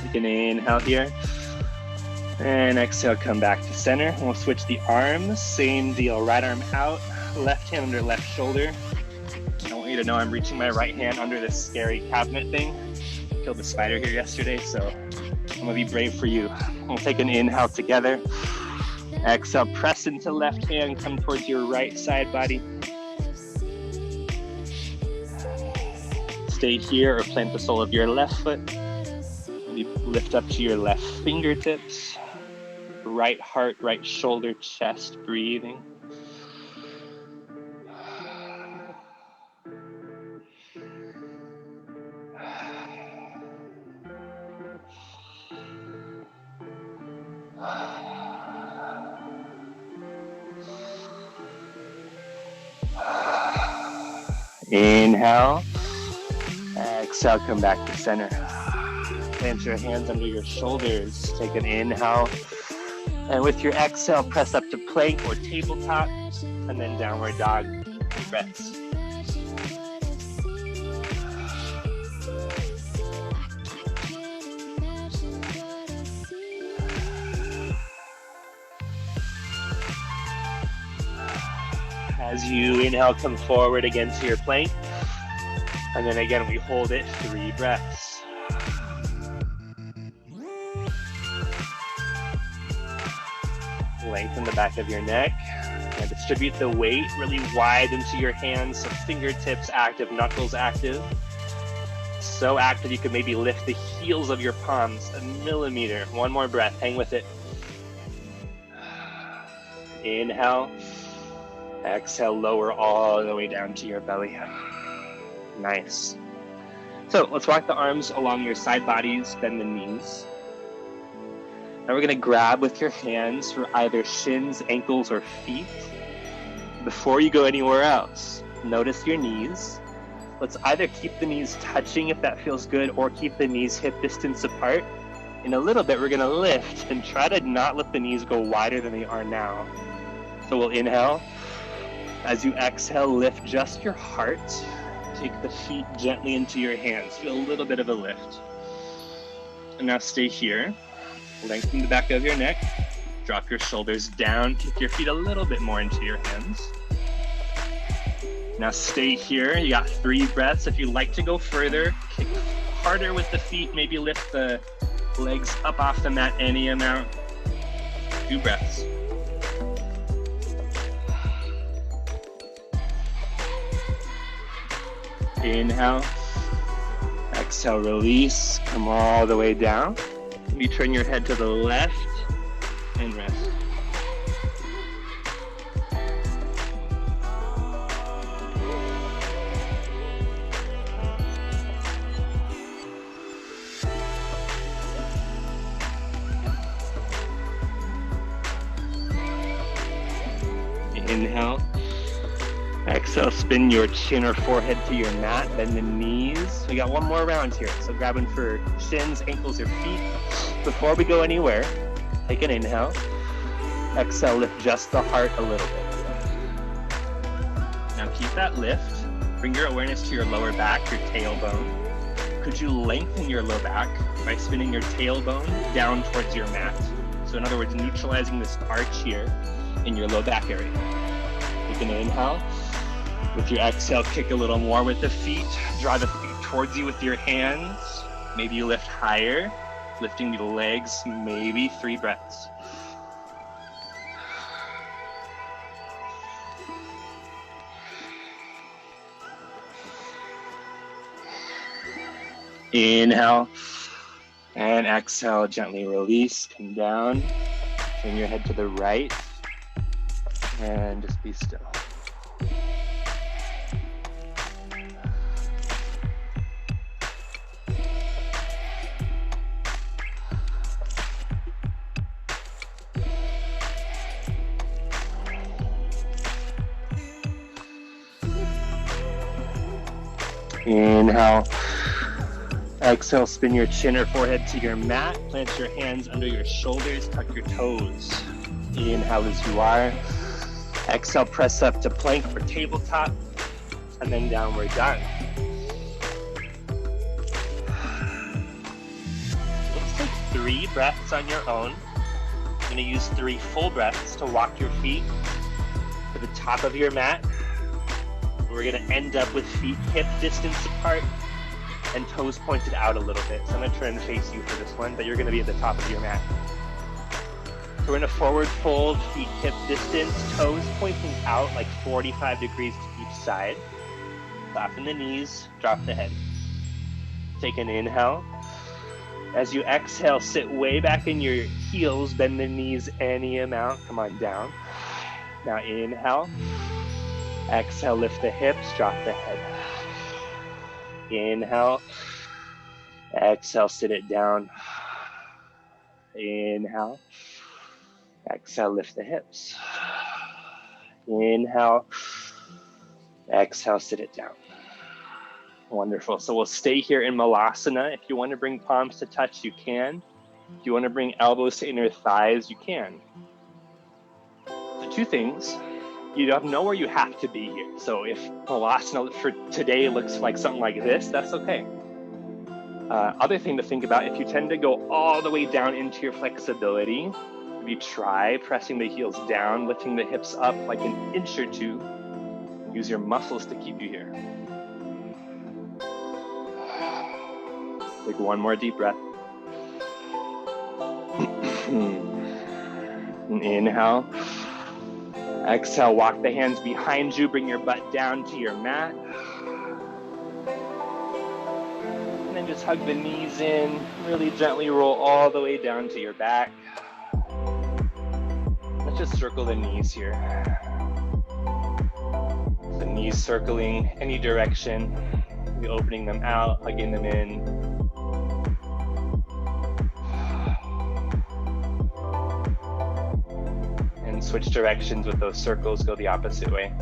Take an inhale here. And exhale, come back to center. And we'll switch the arms. Same deal. Right arm out, left hand under left shoulder. I want you to know I'm reaching my right hand under this scary cabinet thing. Killed a spider here yesterday, so I'm gonna be brave for you. We'll take an inhale together. Exhale, press into left hand, come towards your right side body. Stay here or plant the sole of your left foot. Maybe lift up to your left fingertips. Right heart, right shoulder, chest, breathing. Inhale. Exhale, come back to center. Plant your hands under your shoulders. Take an inhale. And with your exhale, press up to plank or tabletop, and then downward dog. Deep breaths. As you inhale, come forward again to your plank. And then again, we hold it 3 breaths. Lengthen the back of your neck. And distribute the weight really wide into your hands, so fingertips active, knuckles active. So active you can maybe lift the heels of your palms a millimeter. 1 more breath, hang with it. Inhale. Exhale, lower all the way down to your belly. Nice. So let's walk the arms along your side bodies, bend the knees. Now we're gonna grab with your hands for either shins, ankles, or feet. Before you go anywhere else, notice your knees. Let's either keep the knees touching if that feels good, or keep the knees hip distance apart. In a little bit, we're gonna lift and try to not let the knees go wider than they are now. So we'll inhale. As you exhale, lift just your heart. Take the feet gently into your hands. Feel a little bit of a lift. And now stay here. Lengthen the back of your neck. Drop your shoulders down. Kick your feet a little bit more into your hands. Now stay here. You got 3 breaths. If you'd like to go further, kick harder with the feet. Maybe lift the legs up off the mat any amount. 2 breaths. Inhale. Exhale, release. Come all the way down. You turn your head to the left and rest. Inhale. Exhale, spin your chin or forehead to your mat, bend the knees. We got 1 more round here, so grabbing for shins, ankles, or feet. Before we go anywhere, take an inhale. Exhale, lift just the heart a little bit. Now keep that lift. Bring your awareness to your lower back, your tailbone. Could you lengthen your low back by spinning your tailbone down towards your mat? So in other words, neutralizing this arch here in your low back area. Take an inhale. With your exhale, kick a little more with the feet. Draw the feet towards you with your hands. Maybe you lift higher, lifting the legs, maybe 3 breaths. Inhale and exhale, gently release, come down. Turn your head to the right and just be still. Inhale. Exhale, spin your chin or forehead to your mat. Plant your hands under your shoulders, tuck your toes. Inhale as you are. Exhale, press up to plank or tabletop, and then downward dog. Let's take 3 breaths on your own. You're gonna use 3 full breaths to walk your feet to the top of your mat. We're gonna end up with feet hip distance apart and toes pointed out a little bit. So I'm gonna turn and face you for this one, but you're gonna be at the top of your mat. So we're in a forward fold, feet hip distance, toes pointing out like 45 degrees to each side. Soften the knees, drop the head. Take an inhale. As you exhale, sit way back in your heels, bend the knees any amount, come on down. Now inhale. Exhale, lift the hips, drop the head. Inhale. Exhale, sit it down. Inhale. Exhale, lift the hips. Inhale. Exhale, sit it down. Wonderful. So we'll stay here in Malasana. If you want to bring palms to touch, you can. If you want to bring elbows to inner thighs, you can. So two things. You don't know where you have to be here. So if Malasana for today looks like something like this, that's okay. Other thing to think about, if you tend to go all the way down into your flexibility, maybe try pressing the heels down, lifting the hips up like an inch or two. Use your muscles to keep you here. Take one more deep breath. And inhale. Exhale, walk the hands behind you, bring your butt down to your mat. And then just hug the knees in, really gently roll all the way down to your back. Let's just circle the knees here. The knees circling any direction, maybe opening them out, hugging them in. And switch directions with those circles, go the opposite way.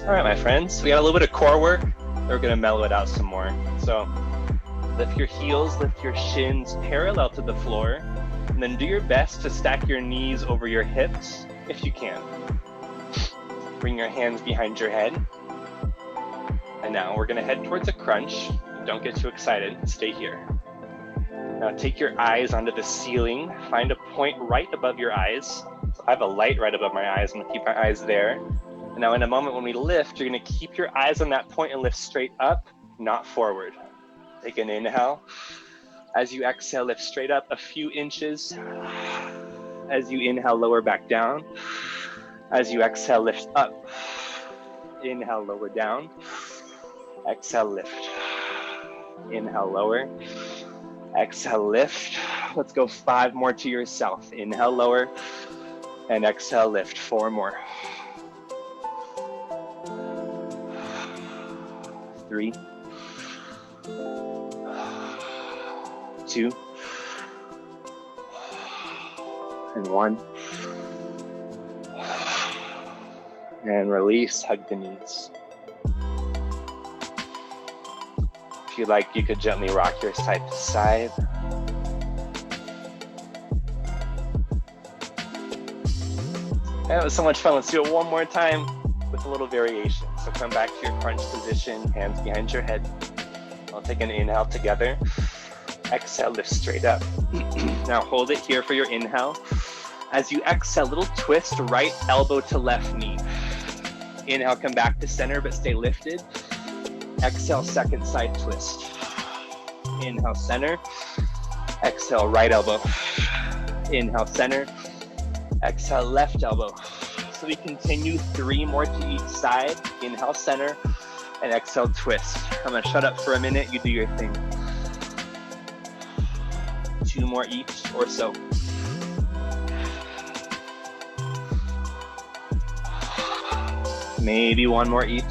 All right, my friends, we got a little bit of core work. We're gonna mellow it out some more. So lift your heels, lift your shins parallel to the floor, and then do your best to stack your knees over your hips if you can. Bring your hands behind your head. And now we're gonna head towards a crunch. Don't get too excited, stay here. Now take your eyes onto the ceiling. Find a point right above your eyes. So I have a light right above my eyes. I'm gonna keep my eyes there. And now in a moment when we lift, you're gonna keep your eyes on that point and lift straight up, not forward. Take an inhale. As you exhale, lift straight up a few inches. As you inhale, lower back down. As you exhale, lift up. Inhale, lower down. Exhale, lift. Inhale, lower. Exhale, lift. Let's go 5 more to yourself. Inhale, lower. And exhale, lift. 4 more. 3, 2, and 1. And release, hug the knees. If you'd like, you could gently rock yours side to side. That was so much fun. Let's do it one more time with a little variation. So come back to your crunch position, hands behind your head. I'll take an inhale together. Exhale, lift straight up. Now hold it here for your inhale. As you exhale, little twist, right elbow to left knee. Inhale, come back to center, but stay lifted. Exhale, second side twist. Inhale, center. Exhale, right elbow. Inhale, center. Exhale, left elbow. So we continue 3 more to each side. Inhale, center, and exhale, twist. I'm gonna shut up for a minute, you do your thing. 2 more each or so. Maybe 1 more each.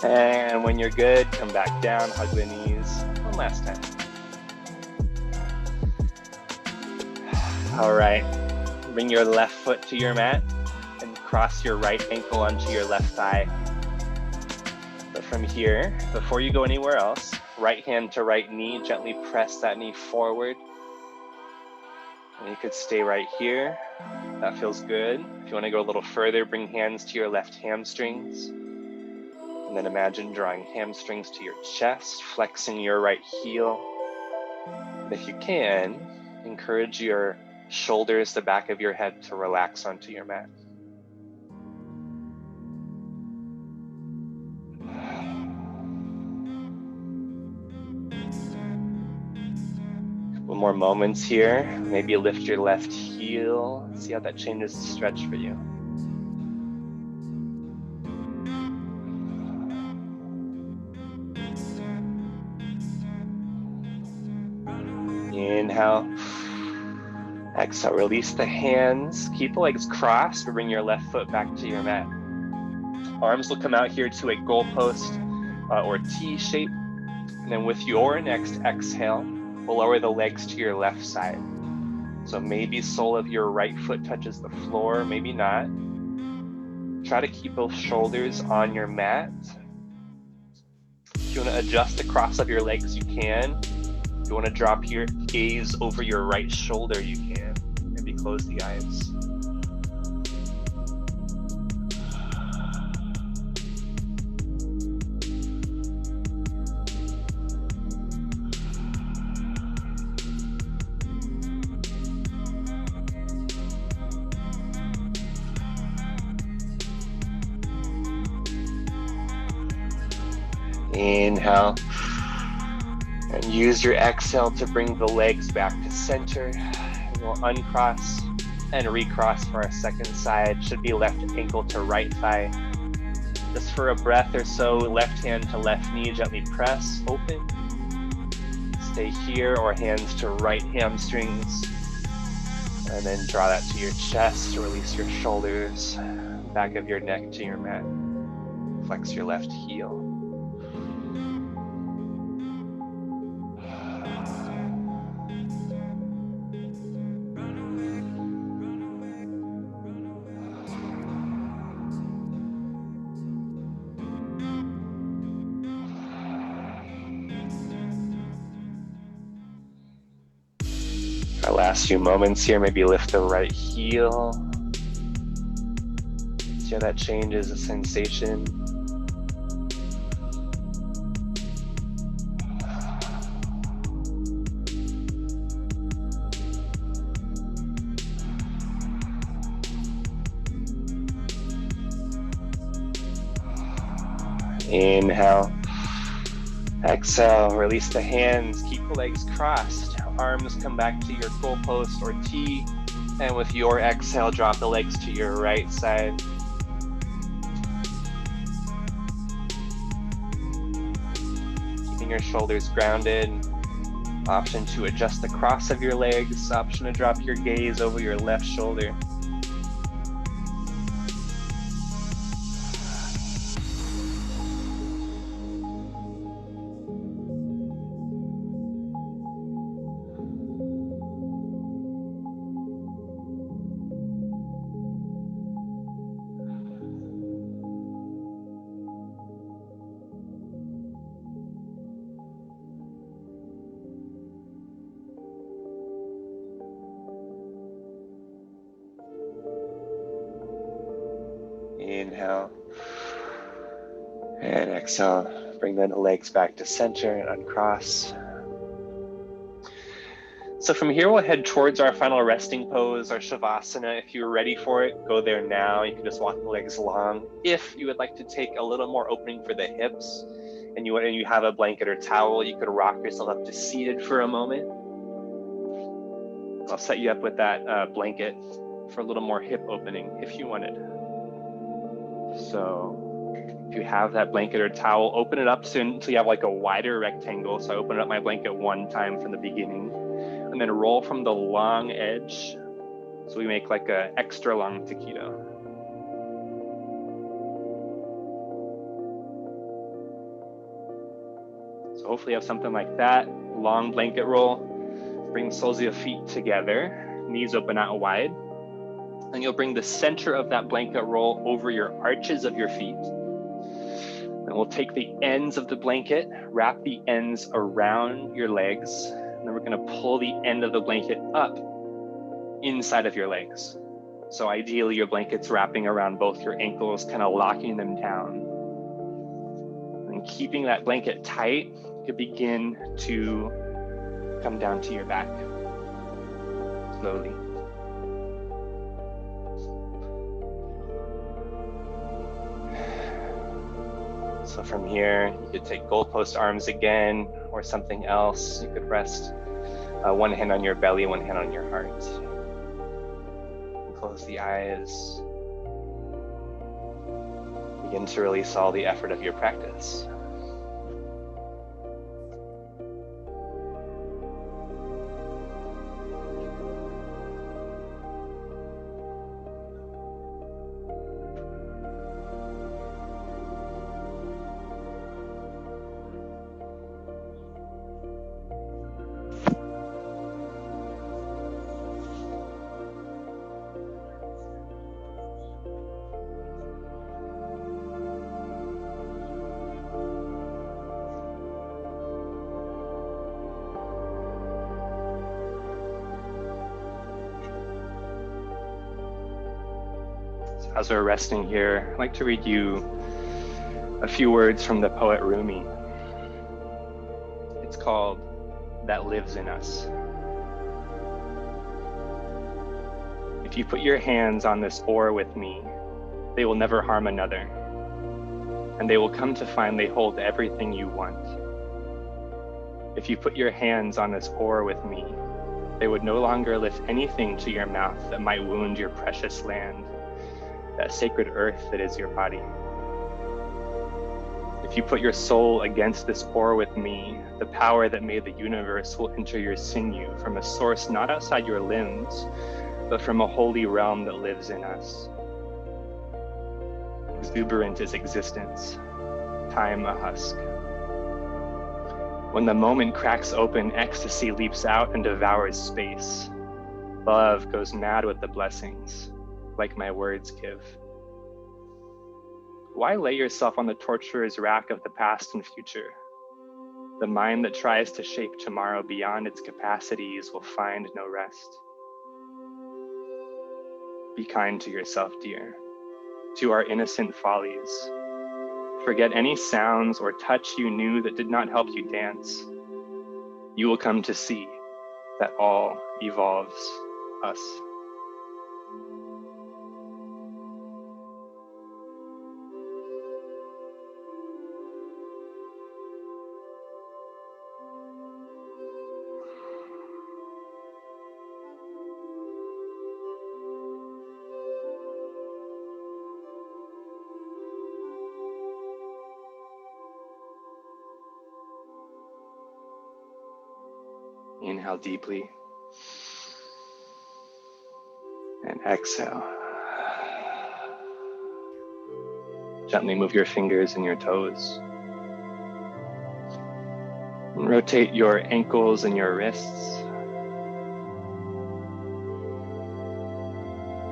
And when you're good, come back down, hug the knees. One last time. All right, bring your left foot to your mat and cross your right ankle onto your left thigh. But from here, before you go anywhere else, right hand to right knee, gently press that knee forward. And you could stay right here. That feels good. If you want to go a little further, bring hands to your left hamstrings. And then imagine drawing hamstrings to your chest, flexing your right heel. And if you can, encourage your shoulders, the back of your head to relax onto your mat. Couple more moments here. Maybe lift your left heel. See how that changes the stretch for you. Inhale. Exhale, release the hands. Keep the legs crossed, but bring your left foot back to your mat. Arms will come out here to a goalpost or T shape. And then with your next exhale, we'll lower the legs to your left side. So maybe sole of your right foot touches the floor, maybe not. Try to keep both shoulders on your mat. If you want to adjust the cross of your legs, you can. If you want to drop your gaze over your right shoulder, you can. Maybe close the eyes. Inhale, and use your exhale to bring the legs back to center. And we'll uncross and recross for our second side. Should be left ankle to right thigh. Just for a breath or so, left hand to left knee, gently press, open. Stay here, or hands to right hamstrings. And then draw that to your chest, release your shoulders, back of your neck to your mat. Flex your left heel. Our last few moments here, maybe lift the right heel. See how that changes the sensation. Inhale. Exhale, release the hands, keep the legs crossed. Arms come back to your goalpost or T, and with your exhale, drop the legs to your right side. Keeping your shoulders grounded. Option to adjust the cross of your legs. Option to drop your gaze over your left shoulder. Inhale and exhale. Bring the legs back to center and uncross. So from here, we'll head towards our final resting pose, our Shavasana. If you're ready for it, go there now. You can just walk the legs long. If you would like to take a little more opening for the hips and you have a blanket or towel, you could rock yourself up to seated for a moment. I'll set you up with that blanket for a little more hip opening if you wanted. So if you have that blanket or towel, open it up until you have like a wider rectangle. So I open up my blanket one time from the beginning and then roll from the long edge. So we make like a extra long taquito. So hopefully you have something like that. Long blanket roll. Bring the soles of your feet together. Knees open out wide. And you'll bring the center of that blanket roll over your arches of your feet. And we'll take the ends of the blanket, wrap the ends around your legs, and then we're gonna pull the end of the blanket up inside of your legs. So ideally your blanket's wrapping around both your ankles, kind of locking them down. And keeping that blanket tight, you can begin to come down to your back, slowly. So from here, you could take goalpost arms again or something else. You could rest one hand on your belly, one hand on your heart. And close the eyes. Begin to release all the effort of your practice. As we're resting here, I'd like to read you a few words from the poet Rumi. It's called "That Lives in Us." If you put your hands on this oar with me, they will never harm another, and they will come to find they hold everything you want. If you put your hands on this oar with me, they would no longer lift anything to your mouth that might wound your precious land, that sacred earth that is your body. If you put your soul against this oar with me, the power that made the universe will enter your sinew from a source not outside your limbs, but from a holy realm that lives in us. Exuberant is existence, time a husk. When the moment cracks open, ecstasy leaps out and devours space. Love goes mad with the blessings, like my words give. Why lay yourself on the torturer's rack of the past and future? The mind that tries to shape tomorrow beyond its capacities will find no rest. Be kind to yourself, dear, to our innocent follies. Forget any sounds or touch you knew that did not help you dance. You will come to see that all evolves us. Inhale deeply and exhale. Gently move your fingers and your toes. And rotate your ankles and your wrists.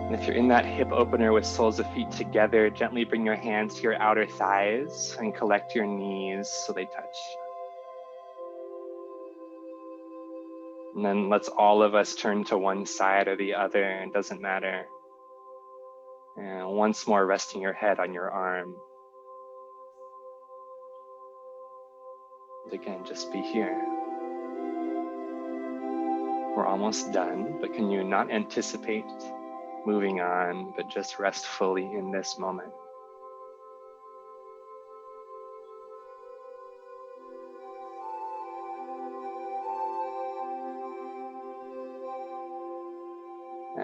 And if you're in that hip opener with soles of feet together, gently bring your hands to your outer thighs and collect your knees so they touch. And then let's all of us turn to one side or the other, it doesn't matter. And once more, resting your head on your arm. And again, just be here. We're almost done, but can you not anticipate moving on, but just rest fully in this moment?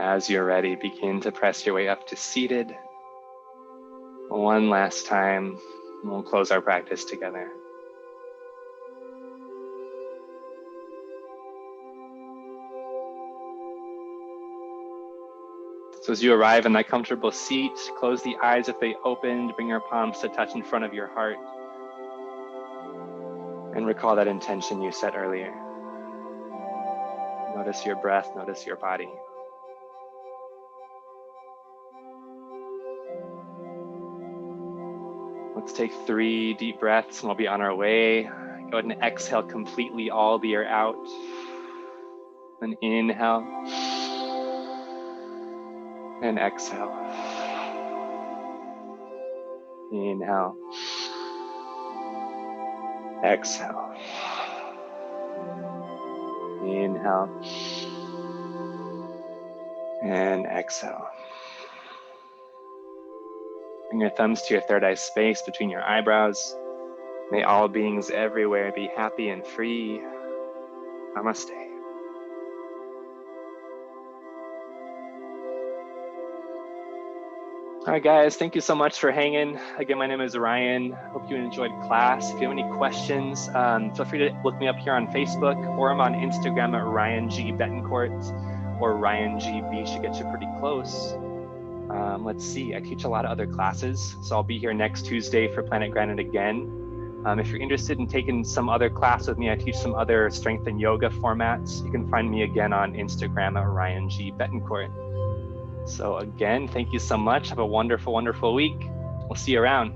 As you're ready, begin to press your way up to seated. One last time, and we'll close our practice together. So as you arrive in that comfortable seat, close the eyes if they opened, bring your palms to touch in front of your heart. And recall that intention you set earlier. Notice your breath, notice your body. Let's take 3 deep breaths and we'll be on our way. Go ahead and exhale completely all the air out. Then inhale and exhale. Inhale. Exhale. Inhale. And exhale. Bring your thumbs to your third eye space between your eyebrows. May all beings everywhere be happy and free. Namaste. All right, guys, thank you so much for hanging. Again, my name is Ryan. Hope you enjoyed class. If you have any questions, feel free to look me up here on Facebook, or I'm on Instagram at Ryan G. Betancourt, or Ryan GB should get you pretty close. Let's see, I teach a lot of other classes, so I'll be here next Tuesday for Planet Granite again. If you're interested in taking some other class with me, I teach some other strength and yoga formats. You can find me again on Instagram at Ryan G. Betancourt. So again, thank you so much. Have a wonderful, wonderful week. We'll see you around.